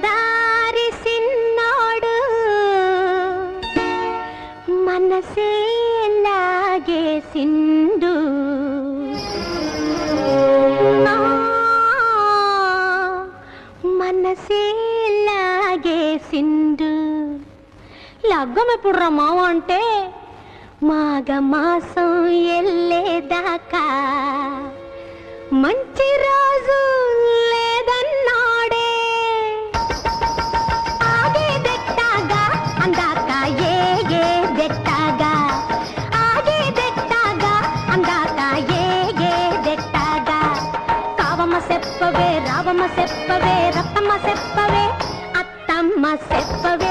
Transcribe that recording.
దారి సిన్నోడు మనసే లాగేసిండు మనసే లాగేసిండు లగ్గం ఎప్పుడు రా మావ అంటే మాఘ మాసం ఎల్లేదాకా మంచి రోజు లేదన్నాడే ఆగేదెట్టాగా అందాక ఏగేదెట్టాగా ఆగేదెట్టాగా అందాక ఏగేదెట్టాగా కావమ్మ సెప్పవే రావమ్మ సెప్పవే రత్తమ్మ సెప్పవే అత్తమ్మ సెప్పవే